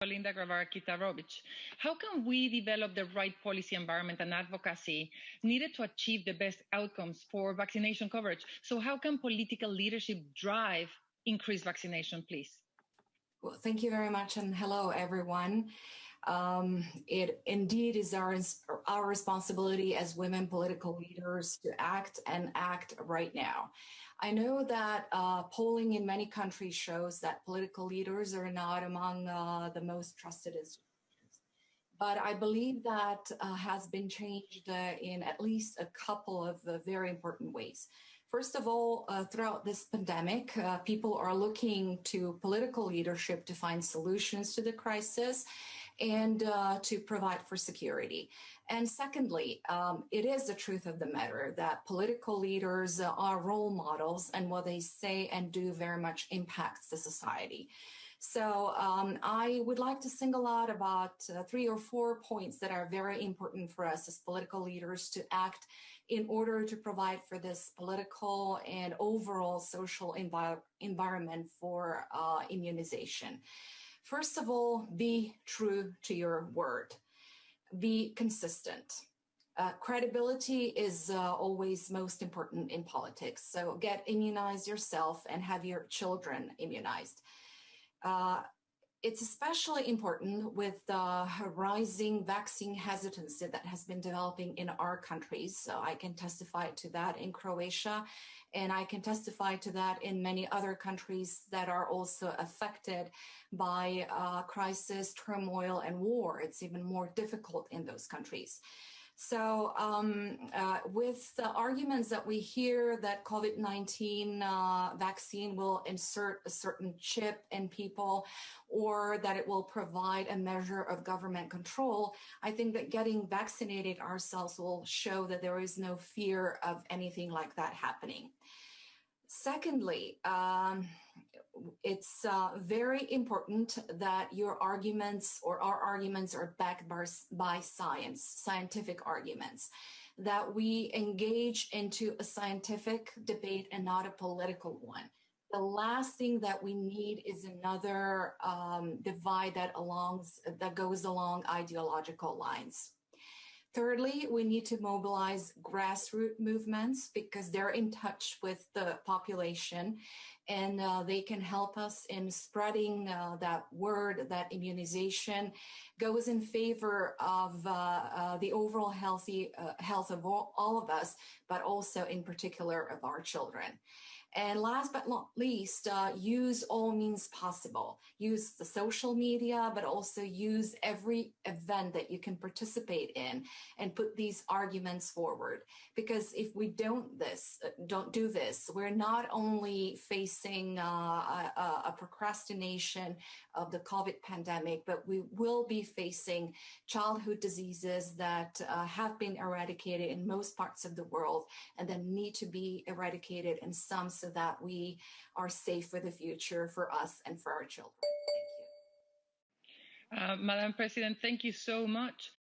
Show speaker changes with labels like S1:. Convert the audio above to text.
S1: Linda Grabar-Kitarović. How can we develop the right policy environment and advocacy needed to achieve the best outcomes for vaccination coverage? So how can political leadership drive increased vaccination, please?
S2: Well, thank you very much, and hello, everyone. It indeed is our responsibility as women political leaders to act and act right now. I know that polling in many countries shows that political leaders are not among the most trusted institutions. But I believe that has been changed in at least a couple of very important ways. First of all, throughout this pandemic, people are looking to political leadership to find solutions to the crisis and to provide for security. And secondly, it is the truth of the matter that political leaders are role models, and what they say and do very much impacts the society. So I would like to single out about 3 or 4 points that are very important for us as political leaders to act in order to provide for this political and overall social environment for immunization. First of all, be true to your word. Be consistent. Credibility is always most important in politics. So get immunized yourself and have your children immunized. It's especially important with the rising vaccine hesitancy that has been developing in our countries. So I can testify to that in Croatia, and I can testify to that in many other countries that are also affected by crisis, turmoil, and war. It's even more difficult in those countries. So with the arguments that we hear that COVID-19 vaccine will insert a certain chip in people or that it will provide a measure of government control, I think that getting vaccinated ourselves will show that there is no fear of anything like that happening. Secondly, it's very important that your arguments or our arguments are backed by science, scientific arguments, that we engage into a scientific debate and not a political one. The last thing that we need is another divide that goes along ideological lines. Thirdly, we need to mobilize grassroots movements because they're in touch with the population and they can help us in spreading that word that immunization goes in favor of the overall health of all of us, but also in particular of our children. And last but not least, use all means possible. Use the social media, but also use every event that you can participate in and put these arguments forward. Because if we don't do this, we're not only facing a procrastination of the COVID pandemic, but we will be facing childhood diseases that have been eradicated in most parts of the world and then need to be eradicated in some so that we are safe for the future for us and for our children. Thank you.
S1: Madam President, thank you so much.